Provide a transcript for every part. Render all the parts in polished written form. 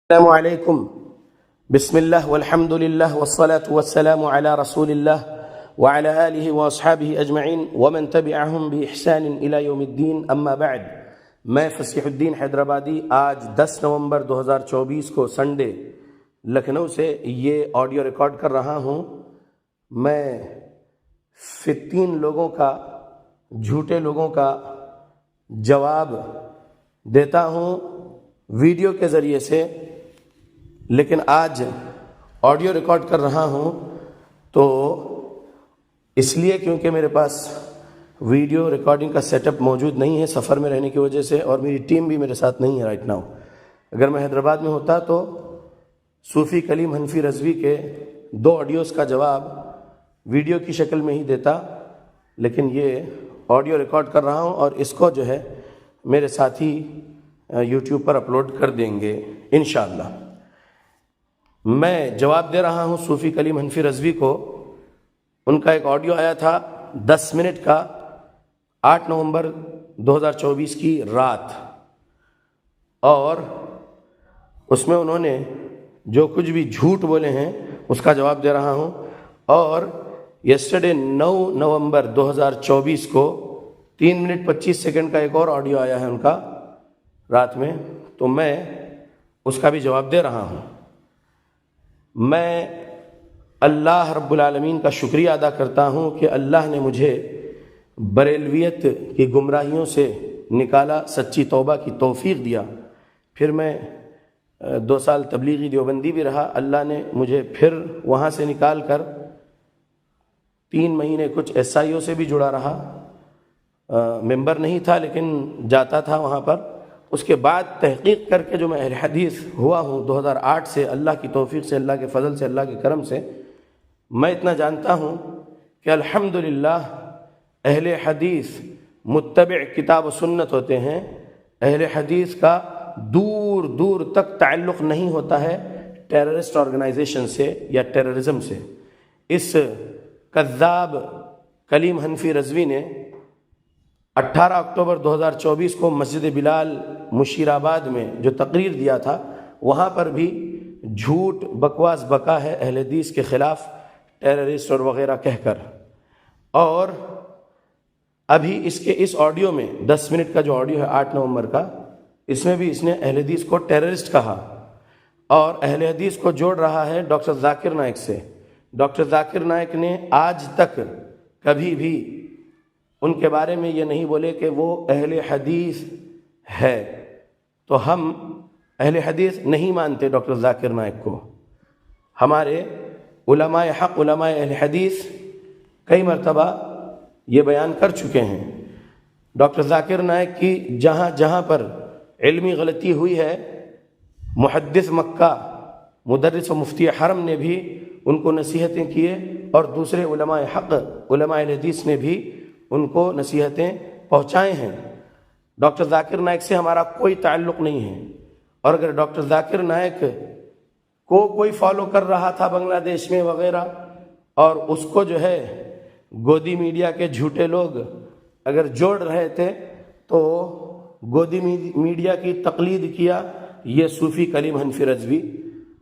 السلام علیکم بسم اللہ والحمد للہ والصلاة والسلام علی رسول اللہ وعلى آلہ واصحابہ اجمعین ومن تبعہم بإحسان الى یوم الدین اما بعد۔ میں فصیح الدین حیدرآبادی آج 10 نومبر 2024 کو سنڈے لکھنؤ سے یہ آڈیو ریکارڈ کر رہا ہوں۔ میں فتین لوگوں کا، جھوٹے لوگوں کا جواب دیتا ہوں ویڈیو کے ذریعے سے، لیکن آج آڈیو ریکارڈ کر رہا ہوں تو اس لیے کیونکہ میرے پاس ویڈیو ریکارڈنگ کا سیٹ اپ موجود نہیں ہے سفر میں رہنے کی وجہ سے، اور میری ٹیم بھی میرے ساتھ نہیں ہے رائٹ ناؤ۔ اگر میں حیدرآباد میں ہوتا تو صوفی کلیم حنفی رضوی کے 2 آڈیوز کا جواب ویڈیو کی شکل میں ہی دیتا، لیکن یہ آڈیو ریکارڈ کر رہا ہوں اور اس کو جو ہے میرے ساتھی یوٹیوب پر اپلوڈ کر دیں گے انشاءاللہ۔ میں جواب دے رہا ہوں صوفی کلیم حنفی رضوی کو۔ ان کا ایک آڈیو آیا تھا 10 منٹ کا 8 نومبر 2024 کی رات، اور اس میں انہوں نے جو کچھ بھی جھوٹ بولے ہیں اس کا جواب دے رہا ہوں۔ اور یسٹرڈے 9 نومبر 2024 کو 3 منٹ 25 سیکنڈ کا ایک اور آڈیو آیا ہے ان کا رات میں، تو میں اس کا بھی جواب دے رہا ہوں۔ میں اللہ رب العالمین کا شکریہ ادا کرتا ہوں کہ اللہ نے مجھے بریلویت کی گمراہیوں سے نکالا، سچی توبہ کی توفیق دیا۔ پھر میں 2 سال تبلیغی دیوبندی بھی رہا، اللہ نے مجھے پھر وہاں سے نکال کر 3 مہینے کچھ SIO سے بھی جڑا رہا، ممبر نہیں تھا لیکن جاتا تھا وہاں پر۔ اس کے بعد تحقیق کر کے جو میں اہل حدیث ہوا ہوں 2008 سے، اللہ کی توفیق سے، اللہ کے فضل سے، اللہ کے کرم سے، میں اتنا جانتا ہوں کہ الحمدللہ اہل حدیث متبع کتاب و سنت ہوتے ہیں۔ اہل حدیث کا دور دور تک تعلق نہیں ہوتا ہے ٹیررسٹ آرگنائزیشن سے یا ٹیررزم سے۔ اس کذاب کلیم حنفی رضوی نے 18 اکتوبر 2024 کو مسجد بلال مشیر آباد میں جو تقریر دیا تھا، وہاں پر بھی جھوٹ بکواس بکا ہے اہل حدیث کے خلاف، ٹیررسٹ اور وغیرہ کہہ کر۔ اور ابھی اس آڈیو میں 10 منٹ کا جو آڈیو ہے 8 نومبر کا، اس میں بھی اس نے اہل حدیث کو ٹیررسٹ کہا، اور اہل حدیث کو جوڑ رہا ہے ڈاکٹر ذاکر نائک سے۔ ڈاکٹر ذاکر نائک نے آج تک کبھی بھی ان کے بارے میں یہ نہیں بولے کہ وہ اہل حدیث ہے، تو ہم اہل حدیث نہیں مانتے ڈاکٹر ذاکر نائک کو۔ ہمارے علماء حق، علماء اہل حدیث کئی مرتبہ یہ بیان کر چکے ہیں۔ ڈاکٹر ذاکر نائک کی جہاں جہاں پر علمی غلطی ہوئی ہے، محدث مکہ، مدرس و مفتی حرم نے بھی ان کو نصیحتیں کیے، اور دوسرے علماء حق، علماء اہل حدیث نے بھی ان کو نصیحتیں پہنچائے ہیں۔ ڈاکٹر ذاکر نائک سے ہمارا کوئی تعلق نہیں ہے، اور اگر ڈاکٹر ذاکر نائک کو کوئی فالو کر رہا تھا بنگلہ دیش میں وغیرہ، اور اس کو جو ہے گودی میڈیا کے جھوٹے لوگ اگر جوڑ رہے تھے، تو گودی میڈیا کی تقلید کیا یہ صوفی کلیم حنفی رضوی۔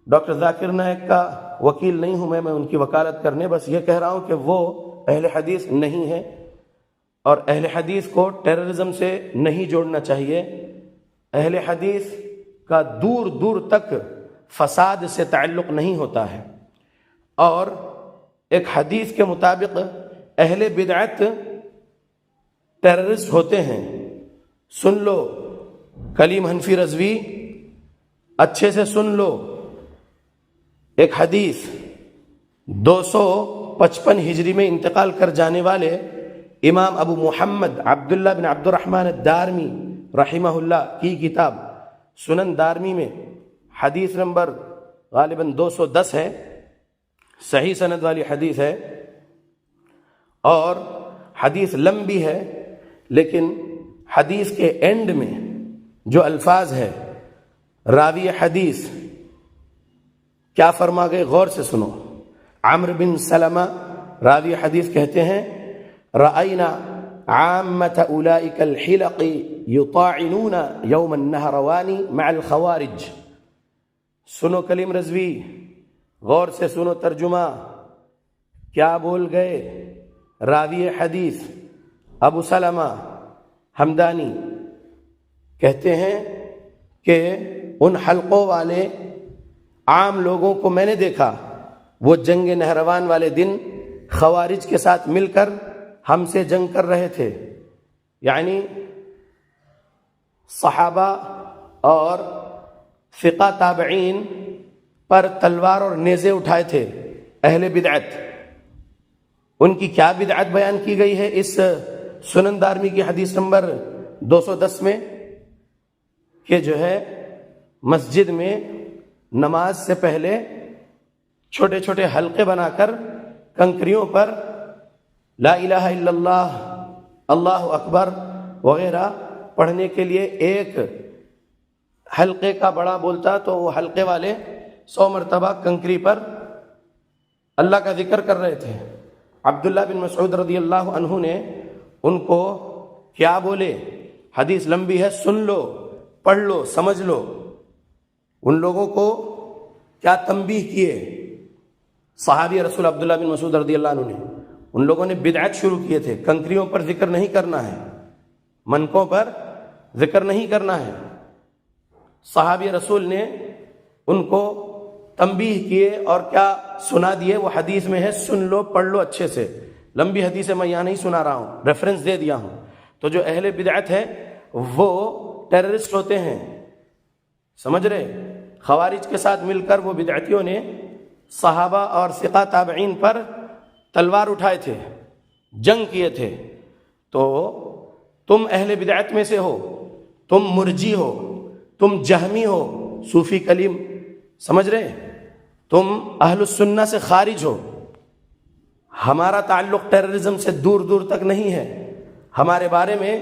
ڈاکٹر ذاکر نائک کا وکیل نہیں ہوں میں ان کی وکالت کرنے، بس یہ کہہ رہا ہوں کہ وہ اہل حدیث نہیں ہے، اور اہل حدیث کو ٹیررزم سے نہیں جوڑنا چاہیے۔ اہل حدیث کا دور دور تک فساد سے تعلق نہیں ہوتا ہے، اور ایک حدیث کے مطابق اہل بدعت ٹیررسٹ ہوتے ہیں۔ سن لو کلیم حنفی رضوی، اچھے سے سن لو، ایک حدیث 255 ہجری میں انتقال کر جانے والے امام ابو محمد عبداللہ بن عبد الرحمن الدارمی رحمہ اللہ کی کتاب سنن دارمی میں حدیث نمبر غالباً 210 ہے، صحیح سند والی حدیث ہے، اور حدیث لمبی ہے، لیکن حدیث کے اینڈ میں جو الفاظ ہے، راوی حدیث کیا فرما گئے غور سے سنو۔ عمرو بن سلمہ راوی حدیث کہتے ہیں، رأینا عامة أولئك الحلق يطاعنون يوم النهروان مع الخوارج۔ سنو کلیم رضوی، غور سے سنو ترجمہ، کیا بول گئے راوی حدیث ابو سلمہ حمدانی؟ کہتے ہیں کہ ان حلقوں والے عام لوگوں کو میں نے دیکھا، وہ جنگ نہروان والے دن خوارج کے ساتھ مل کر ہم سے جنگ کر رہے تھے، یعنی صحابہ اور فقہ تابعین پر تلوار اور نیزے اٹھائے تھے اہل بدعت۔ ان کی کیا بدعت بیان کی گئی ہے اس سنن دارمی کی حدیث نمبر 210 میں، کہ جو ہے مسجد میں نماز سے پہلے چھوٹے چھوٹے حلقے بنا کر کنکریوں پر لا الہ الا اللہ، اللہ اکبر وغیرہ پڑھنے کے لیے ایک حلقے کا بڑا بولتا تو وہ حلقے والے 100 مرتبہ کنکری پر اللہ کا ذکر کر رہے تھے۔ عبداللہ بن مسعود رضی اللہ عنہ نے ان کو کیا بولے، حدیث لمبی ہے، سن لو، پڑھ لو، سمجھ لو۔ ان لوگوں کو کیا تنبیہ کیے صحابی رسول عبداللہ بن مسعود رضی اللہ عنہ نے؟ ان لوگوں نے بدعت شروع کیے تھے، کنکریوں پر ذکر نہیں کرنا ہے، منکوں پر ذکر نہیں کرنا ہے۔ صحابی رسول نے ان کو تنبیہ کیے اور کیا سنا دیے، وہ حدیث میں ہے، سن لو، پڑھ لو اچھے سے۔ لمبی حدیث ہے، میں یہاں نہیں سنا رہا ہوں، ریفرنس دے دیا ہوں۔ تو جو اہل بدعت ہے وہ ٹیررسٹ ہوتے ہیں، سمجھ رہے؟ خوارج کے ساتھ مل کر وہ بدعتیوں نے صحابہ اور فقہ تابعین پر تلوار اٹھائے تھے، جنگ کیے تھے۔ تو تم اہل بدعت میں سے ہو، تم مرجی ہو، تم جہمی ہو، صوفی کلیم، سمجھ رہے؟ تم اہل السنہ سے خارج ہو۔ ہمارا تعلق ٹیررزم سے دور دور تک نہیں ہے۔ ہمارے بارے میں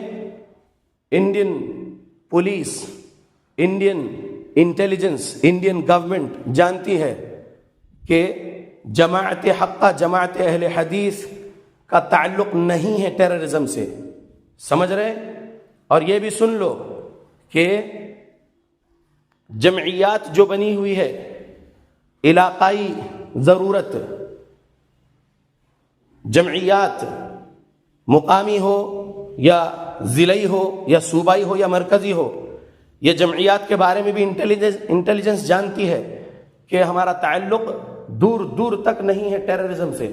Indian police, Indian intelligence, Indian government جانتی ہے کہ جماعت حقہ، جماعت اہل حدیث کا تعلق نہیں ہے ٹیررزم سے، سمجھ رہے؟ اور یہ بھی سن لو کہ جمعیات جو بنی ہوئی ہے، علاقائی ضرورت جمعیات، مقامی ہو یا ضلعی ہو یا صوبائی ہو یا مرکزی ہو، یہ جمعیات کے بارے میں بھی انٹیلیجنس جانتی ہے کہ ہمارا تعلق دور دور تک نہیں ہے ٹیررزم سے۔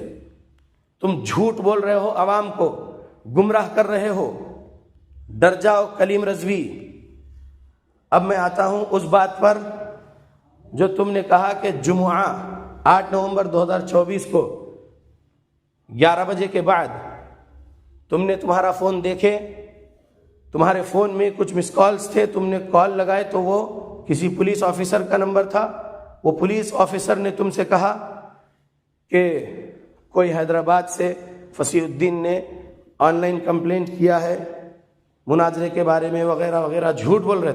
تم جھوٹ بول رہے ہو، عوام کو گمراہ کر رہے ہو، ڈر جاؤ کلیم رضوی۔ اب میں آتا ہوں اس بات پر جو تم نے کہا کہ جمعہ 8 نومبر 2024 کو 11 بجے کے بعد تم نے تمہارا فون دیکھے، تمہارے فون میں کچھ مس کالز تھے، تم نے کال لگائے تو وہ کسی پولیس آفیسر کا نمبر تھا۔ وہ پولیس آفیسر نے تم سے کہا کہ کوئی حیدرآباد سے فصیح الدین نے آن لائن کمپلینٹ کیا ہے مناظرے کے بارے میں وغیرہ وغیرہ۔ جھوٹ بول رہے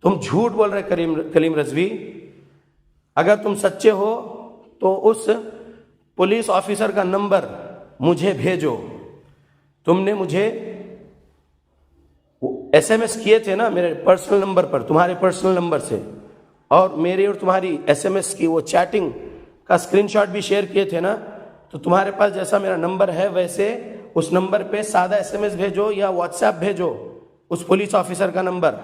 تم جھوٹ بول رہے کلیم رضوی۔ اگر تم سچے ہو تو اس پولیس آفیسر کا نمبر مجھے بھیجو۔ تم نے مجھے ایس ایم ایس کیے تھے نا میرے پرسنل نمبر پر، تمہارے پرسنل نمبر سے، اور میری اور تمہاری ایس ایم ایس کی وہ چیٹنگ کا اسکرین شاٹ بھی شیئر کیے تھے نا۔ تو تمہارے پاس جیسا میرا نمبر ہے ویسے اس نمبر پہ سادہ ایس ایم ایس بھیجو یا واٹس ایپ بھیجو اس پولیس آفیسر کا نمبر۔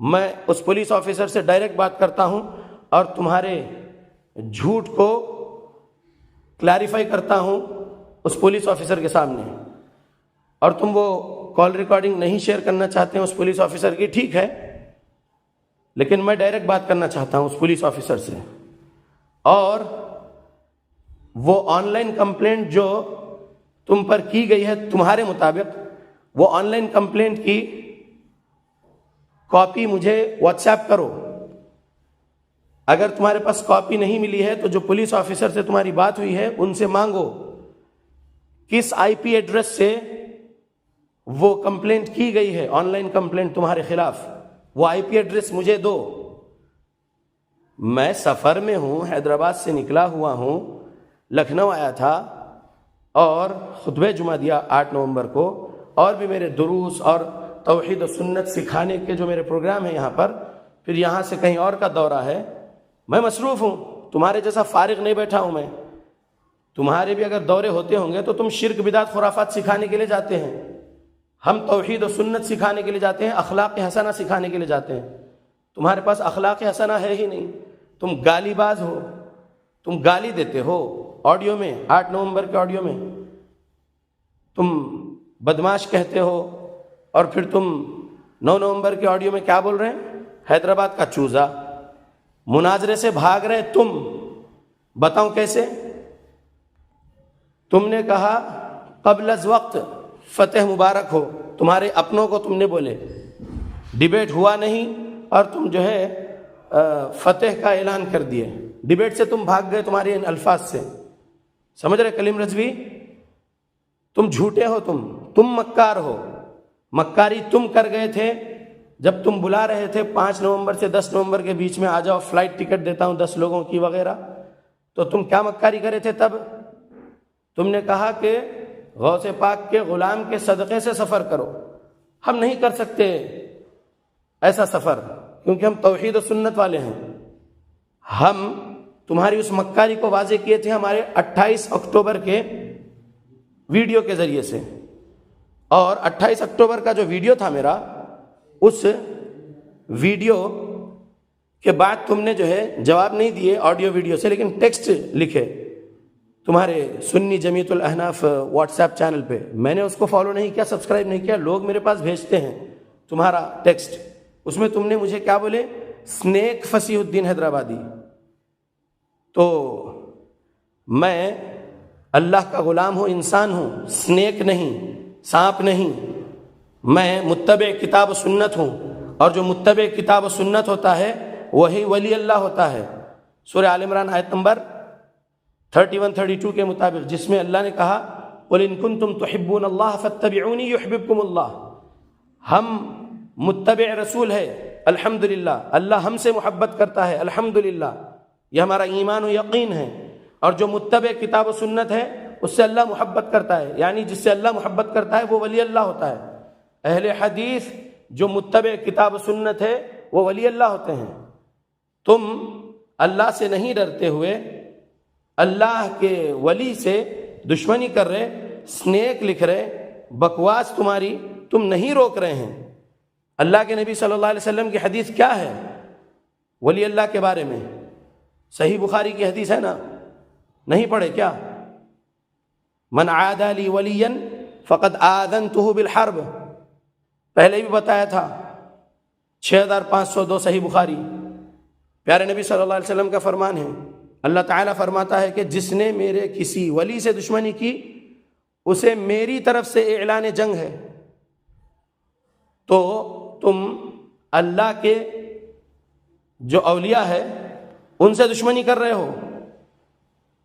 میں اس پولیس آفیسر سے ڈائریکٹ بات کرتا ہوں اور تمہارے جھوٹ کو کلیریفائی کرتا ہوں اس پولیس آفیسر کے سامنے۔ اور تم وہ کال ریکارڈنگ نہیں شیئر کرنا چاہتے ہیں اس پولیس آفیسر کی، ٹھیک ہے، لیکن میں ڈائریکٹ بات کرنا چاہتا ہوں اس پولیس آفیسر سے۔ اور وہ آن لائن کمپلینٹ جو تم پر کی گئی ہے تمہارے مطابق، وہ آن لائن کمپلینٹ کی کاپی مجھے واٹس ایپ کرو۔ اگر تمہارے پاس کاپی نہیں ملی ہے تو جو پولیس آفیسر سے تمہاری بات ہوئی ہے ان سے مانگو کس آئی پی ایڈریس سے وہ کمپلینٹ کی گئی ہے، آن لائن کمپلینٹ تمہارے خلاف، وہ آئی پی ایڈریس مجھے دو۔ میں سفر میں ہوں، حیدرآباد سے نکلا ہوا ہوں، لکھنؤ آیا تھا اور خطبہ جمعہ دیا 8 نومبر کو، اور بھی میرے دروس اور توحید و سنت سکھانے کے جو میرے پروگرام ہیں یہاں پر، پھر یہاں سے کہیں اور کا دورہ ہے، میں مصروف ہوں، تمہارے جیسا فارغ نہیں بیٹھا ہوں میں۔ تمہارے بھی اگر دورے ہوتے ہوں گے تو تم شرک بدعت خرافات سکھانے کے لیے جاتے ہیں، ہم توحید و سنت سکھانے کے لیے جاتے ہیں، اخلاق حسنہ سکھانے کے لیے جاتے ہیں۔ تمہارے پاس اخلاق حسنہ ہے ہی نہیں، تم گالی باز ہو، تم گالی دیتے ہو آڈیو میں، 8 نومبر کے آڈیو میں تم بدماش کہتے ہو، اور پھر تم 9 نومبر کے آڈیو میں کیا بول رہے ہیں؟ حیدرآباد کا چوزا، مناظرے سے بھاگ رہے تم، بتاؤں کیسے؟ تم نے کہا قبل از وقت فتح مبارک ہو، تمہارے اپنوں کو تم نے بولے، ڈیبیٹ ہوا نہیں اور تم جو ہے فتح کا اعلان کر دیے، ڈیبیٹ سے تم بھاگ گئے تمہارے ان الفاظ سے، سمجھ رہے کلیم رضوی؟ تم جھوٹے ہو، تم مکار ہو، مکاری تم کر گئے تھے جب تم بلا رہے تھے 5 نومبر سے 10 نومبر کے بیچ میں آ جاؤ، فلائٹ ٹکٹ دیتا ہوں 10 لوگوں کی وغیرہ، تو تم کیا مکاری کرے تھے تب؟ تم نے کہا کہ غوث پاک کے غلام کے صدقے سے سفر کرو، ہم نہیں کر سکتے ایسا سفر کیونکہ ہم توحید و سنت والے ہیں۔ ہم تمہاری اس مکاری کو واضح کیے تھے ہمارے 28 اکتوبر کے ویڈیو کے ذریعے سے، اور 28 اکتوبر کا جو ویڈیو تھا میرا، اس ویڈیو کے بعد تم نے جو ہے جواب نہیں دیے آڈیو ویڈیو سے، لیکن ٹیکسٹ لکھے تمہارے سنی جمیعت الاحناف واٹس ایپ چینل پہ، میں نے اس کو فالو نہیں کیا، سبسکرائب نہیں کیا، لوگ میرے پاس بھیجتے ہیں تمہارا ٹیکسٹ، اس میں تم نے مجھے کیا بولے؟ سنیک فصیح الدین حیدرآبادی۔ تو میں اللہ کا غلام ہوں، انسان ہوں، سنیک نہیں، سانپ نہیں، میں متبع کتاب و سنت ہوں، اور جو متبع کتاب و سنت ہوتا ہے وہی ولی اللہ ہوتا ہے۔ سورہ آل عمران آیت نمبر 31-32 کے مطابق، جس میں اللہ نے کہا قُلْ إِن كُنتُمْ تُحِبُّونَ اللَّهَ فَاتَّبِعُونِي يُحْبِبْكُمُ اللَّهُ، ہم متبع رسول ہے الحمدللہ، اللہ ہم سے محبت کرتا ہے الحمدللہ، یہ ہمارا ایمان و یقین ہے، اور جو متبع کتاب و سنت ہے اس سے اللہ محبت کرتا ہے، یعنی جس سے اللہ محبت کرتا ہے وہ ولی اللہ ہوتا ہے۔ اہل حدیث جو متبع کتاب و سنت ہے وہ ولی اللہ ہوتے ہیں۔ تم اللہ سے نہیں ڈرتے ہوئے اللہ کے ولی سے دشمنی کر رہے، سنیک لکھ رہے، بکواس تمہاری تم نہیں روک رہے ہیں۔ اللہ کے نبی صلی اللہ علیہ وسلم کی حدیث کیا ہے ولی اللہ کے بارے میں؟ صحیح بخاری کی حدیث ہے نا، نہیں پڑھے کیا؟ من عادى لي وليا فقد آذنته بالحرب، پہلے بھی بتایا تھا، 6502 صحیح بخاری، پیارے نبی صلی اللہ علیہ وسلم کا فرمان ہے۔ اللہ تعالیٰ فرماتا ہے کہ جس نے میرے کسی ولی سے دشمنی کی اسے میری طرف سے اعلان جنگ ہے۔ تو تم اللہ کے جو اولیاء ہے ان سے دشمنی کر رہے ہو،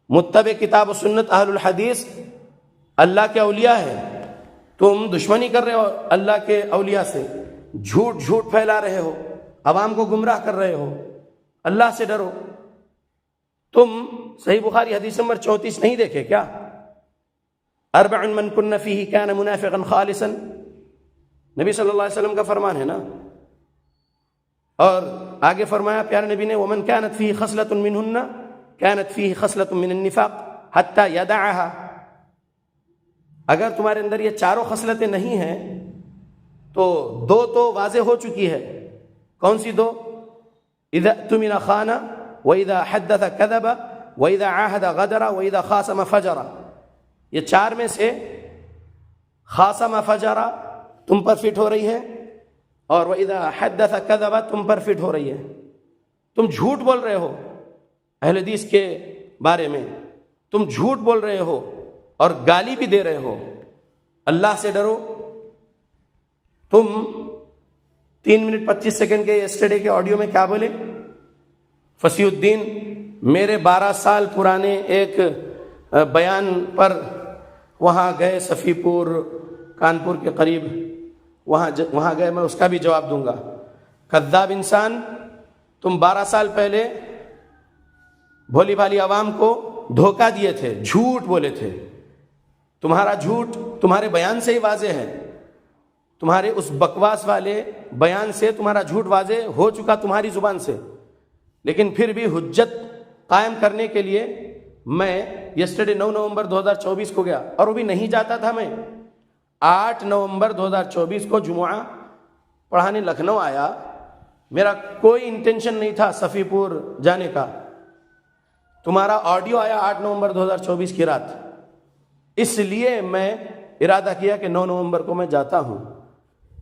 متبع کتاب و سنت اہل الحدیث اللہ کے اولیاء ہے، تم دشمنی کر رہے ہو اللہ کے اولیاء سے، جھوٹ پھیلا رہے ہو، عوام کو گمراہ کر رہے ہو۔ اللہ سے ڈرو۔ تم صحیح بخاری حدیث نمبر 34 نہیں دیکھے کیا؟ 4 من کن فیہ کان منافقا خالصا، نبی صلی اللہ علیہ وسلم کا فرمان ہے نا، اور آگے فرمایا پیارے نبی نے ومن كانت فیہ خصلۃ منہن كانت فیہ خصلۃ من النفاق حتی یدعها، اگر تمہارے اندر یہ چاروں خصلتیں نہیں ہیں تو 2 تو واضح ہو چکی ہے۔ کون سی 2؟ اذا اؤتمن خان واذا حدث كذب واذا عاهد غدر واذا خاصم فجر، یہ 4 میں سے خاصم فجر تم پر فٹ ہو رہی ہے، اور واذا حدث كذب تم پر فٹ ہو رہی ہے۔ تم جھوٹ بول رہے ہو اہل حدیث کے بارے میں، تم جھوٹ بول رہے ہو اور گالی بھی دے رہے ہو۔ اللہ سے ڈرو۔ تم 3 منٹ 25 سیکنڈ کے یسٹرڈے کے آڈیو میں کیا بولے؟ فصیح الدین میرے 12 سال پرانے ایک بیان پر وہاں گئے، صفی پور کانپور کے قریب، وہاں گئے، میں اس کا بھی جواب دوں گا۔ کذاب انسان، تم 12 سال پہلے بھولی بھالی عوام کو دھوکہ دیے تھے، جھوٹ بولے تھے، تمہارا جھوٹ تمہارے بیان سے ہی واضح ہے۔ تمہارے اس بکواس والے بیان سے تمہارا جھوٹ واضح ہو چکا تمہاری زبان سے، لیکن پھر بھی حجت قائم کرنے کے لیے میں یسٹرڈے 9 نومبر 2024 کو گیا، اور وہ بھی نہیں جاتا تھا میں 8 نومبر 2024 کو جمعہ پڑھانے لکھنؤ آیا. میرا کوئی انٹینشن نہیں تھا صفی پور جانے کا. تمہارا آڈیو آیا 8 نومبر 2024 کی رات، اس لیے میں ارادہ کیا کہ 9 نومبر کو میں جاتا ہوں.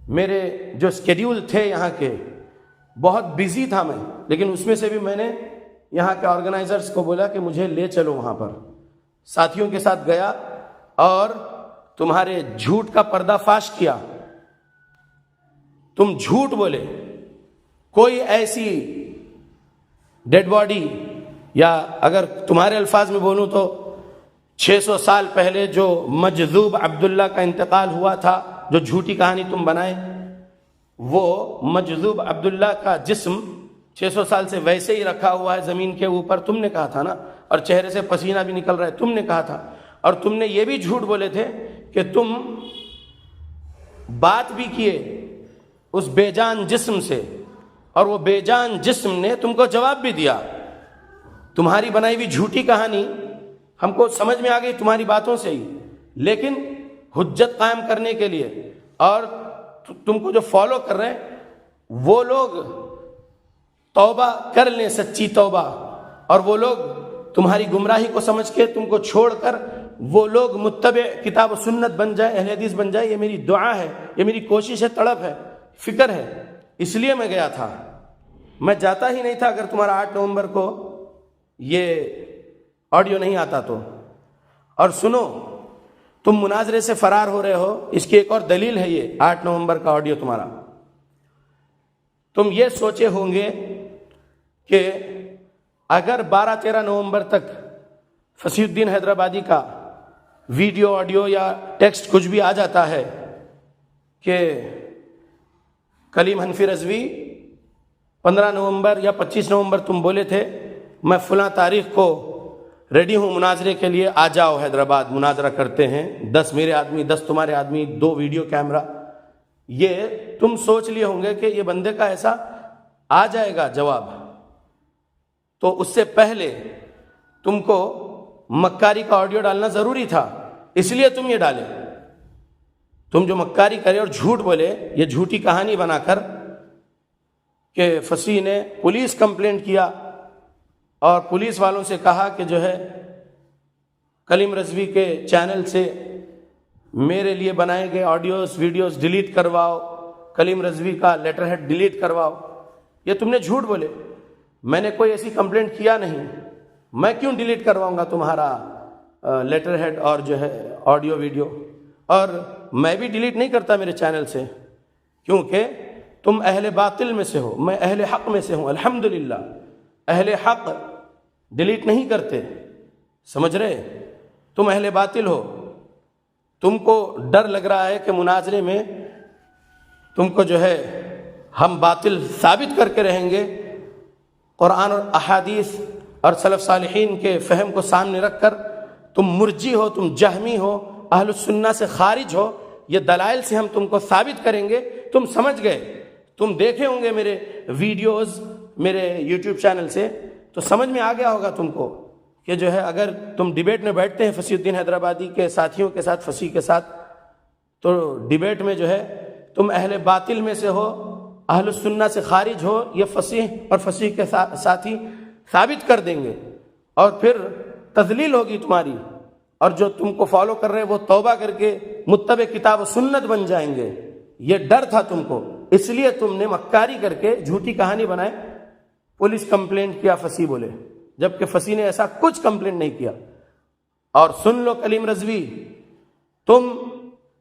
میرے جو اسکیڈیول تھے یہاں کے بہت بزی تھا میں، لیکن اس میں سے بھی میں نے یہاں کے آرگنائزرز کو بولا کہ مجھے لے چلو وہاں پر. ساتھیوں کے ساتھ گیا اور تمہارے جھوٹ کا پردہ فاش کیا. تم جھوٹ بولے. کوئی ایسی ڈیڈ باڈی، یا اگر تمہارے الفاظ میں بولوں تو 600 سال پہلے جو مجذوب عبداللہ کا انتقال ہوا تھا، جو جھوٹی کہانی تم بنائے، وہ مجذوب عبداللہ کا جسم 600 سال سے ویسے ہی رکھا ہوا ہے زمین کے اوپر. تم نے کہا تھا نا، اور چہرے سے پسینہ بھی نکل رہا ہے، تم نے کہا تھا. اور تم نے یہ بھی جھوٹ بولے تھے کہ تم بات بھی کیے اس بے جان جسم سے، اور وہ بے جان جسم نے تم کو جواب بھی دیا. تمہاری بنائی ہوئی جھوٹی کہانی ہم کو سمجھ میں آ گئی تمہاری باتوں سے ہی، لیکن حجت قائم کرنے کے لیے اور تم کو جو فالو کر رہے ہیں وہ لوگ توبہ کر لیں، سچی توبہ، اور وہ لوگ تمہاری گمراہی کو سمجھ کے تم کو چھوڑ کر وہ لوگ متبع کتاب و سنت بن جائے، اہل حدیث بن جائے. یہ میری دعا ہے، یہ میری کوشش ہے، تڑپ ہے، فکر ہے. اس لیے میں گیا تھا. میں جاتا ہی نہیں تھا اگر تمہارا 8 نومبر کو یہ آڈیو نہیں آتا تو. اور سنو، تم مناظرے سے فرار ہو رہے ہو، اس کی ایک اور دلیل ہے یہ 8 نومبر کا آڈیو تمہارا. تم یہ سوچے ہوں گے کہ اگر 12-13 نومبر تک فصیح الدین حیدرآبادی کا ویڈیو، آڈیو یا ٹیکسٹ کچھ بھی آ جاتا ہے کہ کلیم حنفی رضوی 15 نومبر یا 25 نومبر تم بولے تھے میں فلاں تاریخ کو ریڈی ہوں مناظرے کے لیے، آ جاؤ حیدرآباد مناظرہ کرتے ہیں، 10 میرے آدمی 10 تمہارے آدمی، 2 ویڈیو کیمرہ. یہ تم سوچ لیے ہوں گے کہ یہ بندے کا ایسا آ جائے گا جواب. تو اس سے پہلے تم کو مکاری کا آڈیو ڈالنا ضروری تھا، اس لیے تم یہ ڈالے. تم جو مکاری کرے اور جھوٹ بولے، یہ جھوٹی کہانی بنا کر کہ فصیح نے پولیس کمپلینٹ کیا اور پولیس والوں سے کہا کہ جو ہے کلیم رضوی کے چینل سے میرے لیے بنائے گئے آڈیوز ویڈیوز ڈیلیٹ کرواؤ، کلیم رضوی کا لیٹر ہیڈ ڈیلیٹ کرواؤ. یہ تم نے جھوٹ بولے. میں نے کوئی ایسی کمپلینٹ کیا نہیں. میں کیوں ڈیلیٹ کرواؤں گا تمہارا لیٹر ہیڈ اور جو ہے آڈیو ویڈیو؟ اور میں بھی ڈیلیٹ نہیں کرتا میرے چینل سے، کیونکہ تم اہل باطل میں سے ہو، میں اہل حق میں سے ہوں. الحمدللہ اہل حق ڈیلیٹ نہیں کرتے، سمجھ رہے؟ تم اہل باطل ہو. تم کو ڈر لگ رہا ہے کہ مناظرے میں تم کو جو ہے ہم باطل ثابت کر کے رہیں گے. قرآن اور احادیث اور سلف صالحین کے فہم کو سامنے رکھ کر تم مرجی ہو، تم جہمی ہو، اہل السنہ سے خارج ہو، یہ دلائل سے ہم تم کو ثابت کریں گے. تم سمجھ گئے، تم دیکھے ہوں گے میرے ویڈیوز میرے یوٹیوب چینل سے، تو سمجھ میں آ گیا ہوگا تم کو کہ جو ہے اگر تم ڈیبیٹ میں بیٹھتے ہیں فصیح الدین حیدرآبادی کے ساتھیوں کے ساتھ، فصیح کے ساتھ، تو ڈیبیٹ میں جو ہے تم اہل باطل میں سے ہو، اہل السنہ سے خارج ہو، یہ فصیح اور فصیح کے ساتھی ثابت کر دیں گے، اور پھر تذلیل ہوگی تمہاری، اور جو تم کو فالو کر رہے ہیں وہ توبہ کر کے متبع کتاب و سنت بن جائیں گے. یہ ڈر تھا تم کو، اس لیے تم نے مکاری کر کے جھوٹی کہانی بنائے، پولیس کمپلینٹ کیا فصیح بولے، جبکہ فصیح نے ایسا کچھ کمپلینٹ نہیں کیا. اور سن لو کلیم رضوی، تم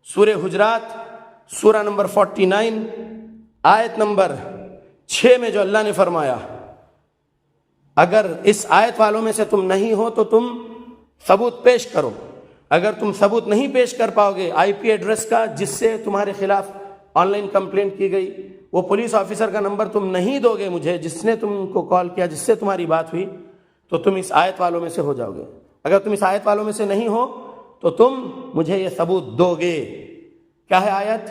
سورہ حجرات سورہ نمبر 49 آیت نمبر 6 میں جو اللہ نے فرمایا، اگر اس آیت والوں میں سے تم نہیں ہو تو تم ثبوت پیش کرو. اگر تم ثبوت نہیں پیش کر پاؤ گے آئی پی ایڈریس کا جس سے تمہارے خلاف آن لائن کمپلینٹ کی گئی، وہ پولیس آفیسر کا نمبر تم نہیں دو گے مجھے جس نے تم کو کال کیا، جس سے تمہاری بات ہوئی، تو تم اس آیت والوں میں سے ہو جاؤ گے. اگر تم اس آیت والوں میں سے نہیں ہو تو تم مجھے یہ ثبوت دو گے. کیا ہے آیت؟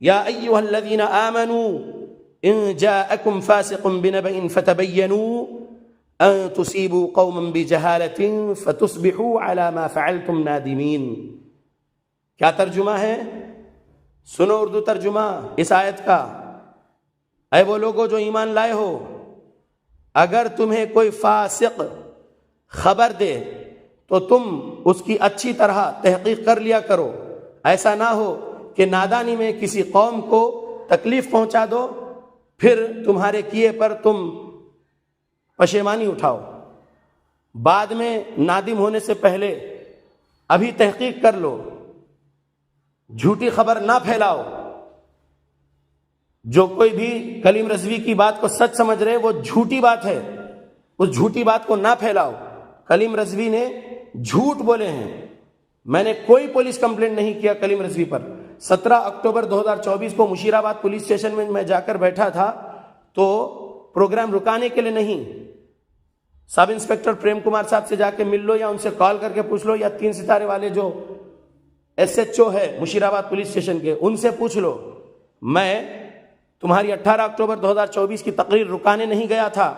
یا ایھا الذین آمنوا ان جاءکم فاسق بنبأ فتبینوا ان تصیبوا قوما بجہالۃ فتصبحوا علی ما فعلتم نادمین. کیا ترجمہ ہے؟ سنو اردو ترجمہ اس آیت کا. اے وہ لوگوں جو ایمان لائے ہو، اگر تمہیں کوئی فاسق خبر دے تو تم اس کی اچھی طرح تحقیق کر لیا کرو. ایسا نہ ہو کہ نادانی میں کسی قوم کو تکلیف پہنچا دو، پھر تمہارے کیے پر تم پشیمانی اٹھاؤ. بعد میں نادم ہونے سے پہلے ابھی تحقیق کر لو، جھوٹی خبر نہ پھیلاؤ. جو کوئی بھی کلیم رضوی کی بات کو سچ سمجھ رہے وہ جھوٹی بات ہے، اس جھوٹی بات کو نہ پھیلاؤ. کلیم رضوی نے جھوٹ بولے ہیں. میں نے کوئی پولیس کمپلینٹ نہیں کیا کلیم رضوی پر. 17 اکتوبر 2024 کو مشیرآباد پولیس اسٹیشن میں جا کر بیٹھا تھا تو پروگرام رکانے کے لیے نہیں. سب انسپیکٹر پریم کمار صاحب سے جا کے مل لو یا ان سے کال کر کے پوچھ لو، یا 3 ستارے والے جو SHO ہے مشیرآباد پولیس اسٹیشن کے، ان سے پوچھ لو. میں تمہاری 18 اکتوبر 2024 کی تقریر رکانے نہیں گیا تھا،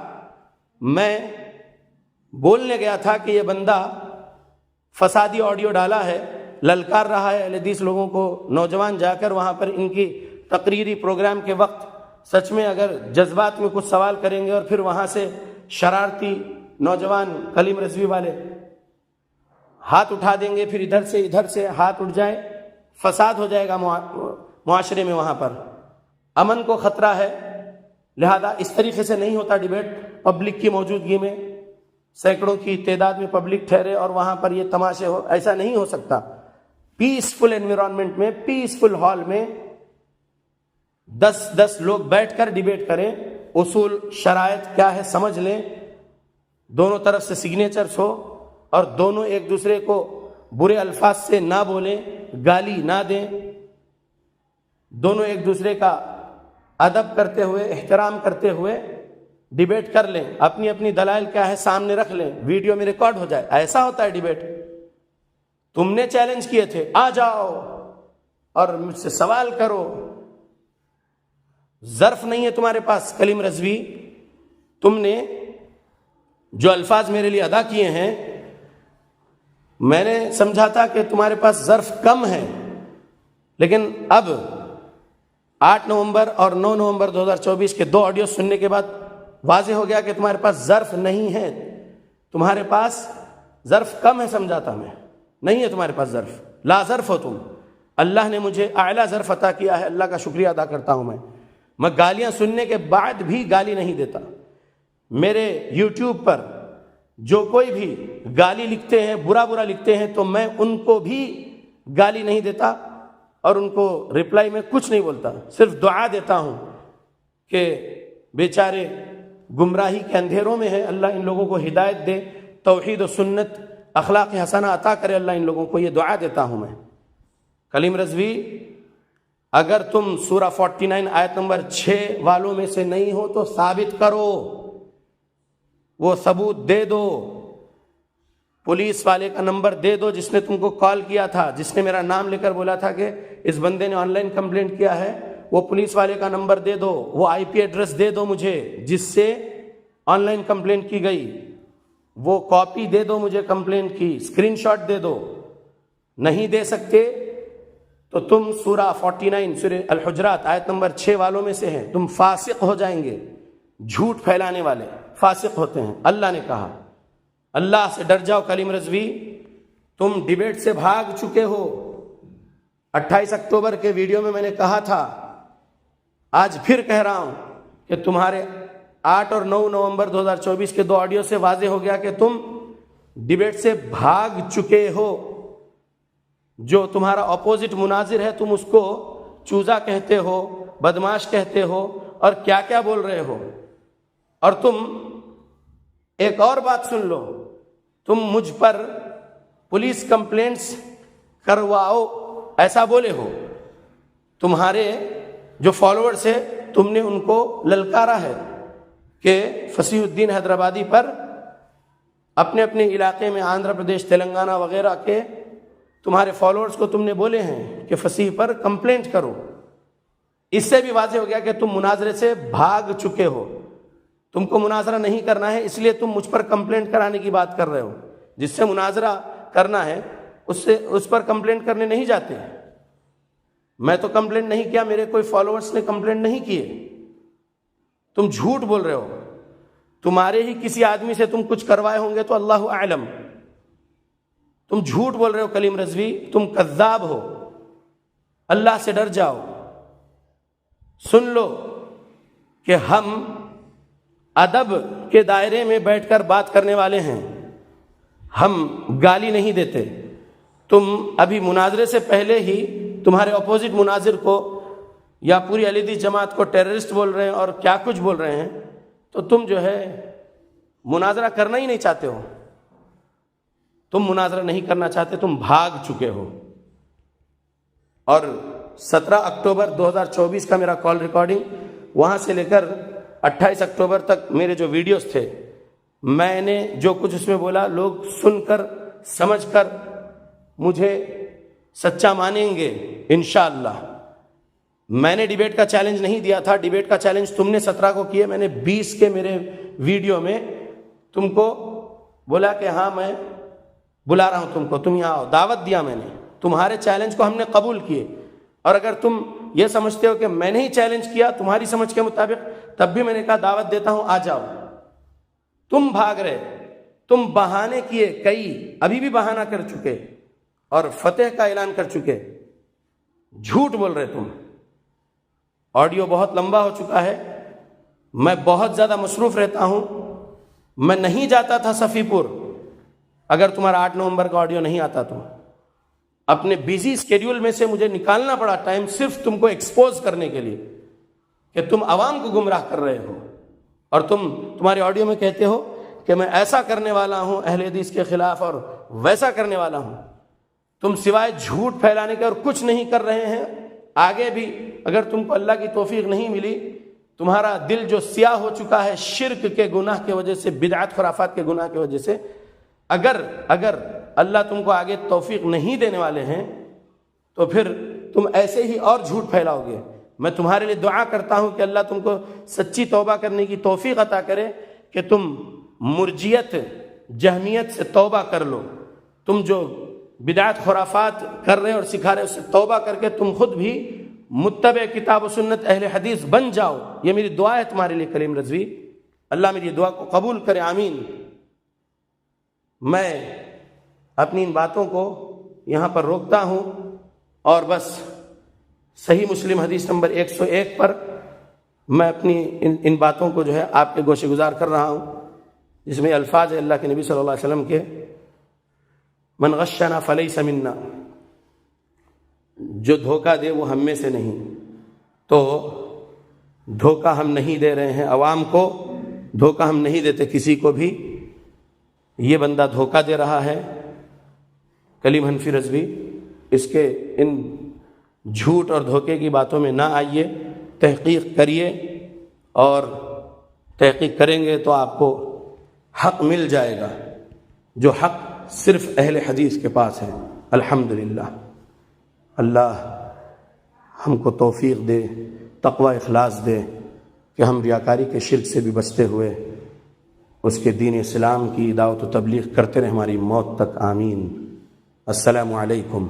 میں بولنے گیا تھا کہ یہ بندہ فسادی آڈیو ڈالا ہے، للکار رہا ہے اہل حدیث لوگوں کو. نوجوان جا کر وہاں پر ان کی تقریری پروگرام کے وقت سچ میں اگر جذبات میں کچھ سوال کریں گے اور پھر وہاں سے شرارتی نوجوان کلیم رضوی والے ہاتھ اٹھا دیں گے، پھر ادھر سے ہاتھ اٹھ جائے، فساد ہو جائے گا معاشرے میں. وہاں پر امن کو خطرہ ہے. لہذا اس طریقے سے نہیں ہوتا ڈیبیٹ. پبلک کی موجودگی میں سینکڑوں کی تعداد میں پبلک ٹھہرے اور وہاں پر یہ تماشے ہو، ایسا نہیں ہو سکتا. پیسفل انوائرنمنٹ میں، پیسفل ہال میں 10 لوگ بیٹھ کر ڈیبیٹ کریں، اصول شرائط کیا ہے سمجھ لیں، دونوں طرف سے سگنیچرز ہو اور دونوں ایک دوسرے کو برے الفاظ سے نہ بولیں، گالی نہ دیں، دونوں ایک دوسرے کا ادب کرتے ہوئے، احترام کرتے ہوئے ڈیبیٹ کر لیں. اپنی اپنی دلائل کیا ہے سامنے رکھ لیں، ویڈیو میں ریکارڈ ہو جائے. ایسا ہوتا ہے ڈیبیٹ. تم نے چیلنج کیے تھے، آ جاؤ اور مجھ سے سوال کرو. ظرف نہیں ہے تمہارے پاس کلیم رضوی. تم نے جو الفاظ میرے لیے ادا کیے ہیں، میں نے سمجھا تھا کہ تمہارے پاس ظرف کم ہے، لیکن اب 8 نومبر اور 9 نومبر 2024 کے 2 آڈیو سننے کے بعد واضح ہو گیا کہ تمہارے پاس ظرف نہیں ہے. تمہارے پاس ظرف کم ہے سمجھا تھا میں. نہیں ہے تمہارے پاس ظرف، لا ظرف ہو تم. اللہ نے مجھے اعلیٰ ظرف عطا کیا ہے، اللہ کا شکریہ ادا کرتا ہوں. میں گالیاں سننے کے بعد بھی گالی نہیں دیتا. میرے یوٹیوب پر جو کوئی بھی گالی لکھتے ہیں، برا لکھتے ہیں، تو میں ان کو بھی گالی نہیں دیتا اور ان کو رپلائی میں کچھ نہیں بولتا. صرف دعا دیتا ہوں کہ بیچارے گمراہی کے اندھیروں میں ہیں، اللہ ان لوگوں کو ہدایت دے، توحید و سنت اخلاق حسنہ عطا کرے اللہ ان لوگوں کو. یہ دعا دیتا ہوں میں. کلیم رضوی، اگر تم سورہ 49 آیت نمبر 6 والوں میں سے نہیں ہو تو ثابت کرو، وہ ثبوت دے دو. پولیس والے کا نمبر دے دو جس نے تم کو کال کیا تھا، جس نے میرا نام لے کر بولا تھا کہ اس بندے نے آن لائن کمپلینٹ کیا ہے. وہ پولیس والے کا نمبر دے دو، وہ IP ایڈریس دے دو مجھے جس سے آن لائن کمپلینٹ کی گئی. وہ کاپی دے دو مجھے کمپلینٹ کی، اسکرین شاٹ دے دو. نہیں دے سکتے تو تم سورہ 49 سورہ الحجرات آیت نمبر 6 والوں میں سے ہیں. تم فاسق ہو جائیں گے. جھوٹ پھیلانے والے فاسق ہوتے ہیں. اللہ نے کہا اللہ سے ڈر جاؤ کلیم رضوی. تم ڈیبیٹ سے بھاگ چکے ہو. 28 اکتوبر کے ویڈیو میں نے کہا تھا، آج پھر کہہ رہا ہوں کہ تمہارے 8 اور 9 نومبر 2024 کے 2 آڈیو سے واضح ہو گیا کہ تم ڈیبیٹ سے بھاگ چکے ہو. جو تمہارا اپوزٹ مناظر ہے تم اس کو چوزا کہتے ہو، بدماش کہتے ہو اور کیا کیا بول رہے ہو. اور تم ایک اور بات سن لو، تم مجھ پر پولیس کمپلینٹس کرواؤ ایسا بولے ہو. تمہارے جو فالوورز ہیں تم نے ان کو للکارا ہے کہ فصیح الدین حیدرآبادی پر اپنے اپنے علاقے میں آندھرا پردیش، تلنگانہ وغیرہ کے تمہارے فالوورز کو تم نے بولے ہیں کہ فصیح پر کمپلینٹ کرو. اس سے بھی واضح ہو گیا کہ تم مناظرے سے بھاگ چکے ہو. تم کو مناظرہ نہیں کرنا ہے، اس لیے تم مجھ پر کمپلینٹ کرانے کی بات کر رہے ہو. جس سے مناظرہ کرنا ہے اس پر کمپلینٹ کرنے نہیں جاتے. میں تو کمپلینٹ نہیں کیا، میرے کوئی فالوورز نے کمپلینٹ نہیں کیے. تم جھوٹ بول رہے ہو. تمہارے ہی کسی آدمی سے تم کچھ کروائے ہوں گے تو اللہ اعلم. تم جھوٹ بول رہے ہو کلیم رضوی، تم کذاب ہو. اللہ سے ڈر جاؤ. سن لو کہ ہم ادب کے دائرے میں بیٹھ کر بات کرنے والے ہیں، ہم گالی نہیں دیتے. تم ابھی مناظرے سے پہلے ہی تمہارے اپوزٹ مناظر کو یا پوری علی حدیث جماعت کو ٹیررسٹ بول رہے ہیں اور کیا کچھ بول رہے ہیں، تو تم جو ہے مناظرہ کرنا ہی نہیں چاہتے ہو. تم مناظرہ نہیں کرنا چاہتے، تم بھاگ چکے ہو. اور 17 اکتوبر 2024 کا میرا کال ریکارڈنگ، وہاں سے لے کر 28 اکتوبر تک میرے جو ویڈیوز تھے، میں نے جو کچھ اس میں بولا، لوگ سن کر سمجھ کر مجھے سچا مانیں گے انشاءاللہ. میں نے ڈیبیٹ کا چیلنج نہیں دیا تھا. ڈیبیٹ کا چیلنج تم نے 17 کو کیے. میں نے 20 کے میرے ویڈیو میں تم کو بولا کہ ہاں میں بلا رہا ہوں تم کو، تم یہاں آؤ. دعوت دیا میں نے. تمہارے چیلنج کو ہم نے قبول کیے. اور اگر تم یہ سمجھتے ہو کہ میں نے ہی چیلنج کیا تمہاری سمجھ کے مطابق، تب بھی میں نے کہا دعوت دیتا ہوں، آ جاؤ. تم بھاگ رہے. تم بہانے کیے کئی، ابھی بھی بہانہ کر چکے اور فتح کا اعلان کر چکے. جھوٹ بول رہے تم. آڈیو بہت لمبا ہو چکا ہے. میں بہت زیادہ مصروف رہتا ہوں. میں نہیں جاتا تھا صفی پور اگر تمہارا 8 نومبر کا آڈیو نہیں آتا تو. اپنے بیزی اسکیڈیول میں سے مجھے نکالنا پڑا ٹائم صرف تم کو ایکسپوز کرنے کے لیے کہ تم عوام کو گمراہ کر رہے ہو. اور تمہارے آڈیو میں کہتے ہو کہ میں ایسا کرنے والا ہوں اہل حدیث کے خلاف اور ویسا کرنے والا ہوں. تم سوائے جھوٹ پھیلانے کے اور کچھ نہیں کر رہے ہیں. آگے بھی اگر تم کو اللہ کی توفیق نہیں ملی، تمہارا دل جو سیاہ ہو چکا ہے شرک کے گناہ کی وجہ سے، بدعت خرافات کے گناہ کی وجہ سے، اگر اللہ تم کو آگے توفیق نہیں دینے والے ہیں تو پھر تم ایسے ہی اور جھوٹ پھیلاؤ گے. میں تمہارے لیے دعا کرتا ہوں کہ اللہ تم کو سچی توبہ کرنے کی توفیق عطا کرے کہ تم مرجیت جہمیت سے توبہ کر لو. تم جو بدعت خرافات کر رہے اور سکھا رہے اس سے توبہ کر کے تم خود بھی متبع کتاب و سنت اہل حدیث بن جاؤ. یہ میری دعا ہے تمہارے لیے کلیم رضوی. اللہ میری دعا کو قبول کرے، آمین. میں اپنی ان باتوں کو یہاں پر روکتا ہوں اور بس صحیح مسلم حدیث نمبر 101 پر میں اپنی ان باتوں کو جو ہے آپ کے گوشے گزار کر رہا ہوں، جس میں الفاظ ہے اللہ کے نبی صلی اللہ علیہ وسلم کے، من غشنا فلیس منا، جو دھوکہ دے وہ ہم میں سے نہیں. تو دھوکہ ہم نہیں دے رہے ہیں عوام کو، دھوکہ ہم نہیں دیتے کسی کو بھی. یہ بندہ دھوکہ دے رہا ہے کلیم حنفی رضوی. اس کے ان جھوٹ اور دھوکے کی باتوں میں نہ آئیے، تحقیق کریے، اور تحقیق کریں گے تو آپ کو حق مل جائے گا، جو حق صرف اہل حدیث کے پاس ہے. الحمدللہ. اللہ ہم کو توفیق دے، تقوی اخلاص دے کہ ہم ریاکاری کے شرک سے بھی بچتے ہوئے اس کے دین اسلام کی دعوت و تبلیغ کرتے رہے ہماری موت تک. آمین. السلام علیکم.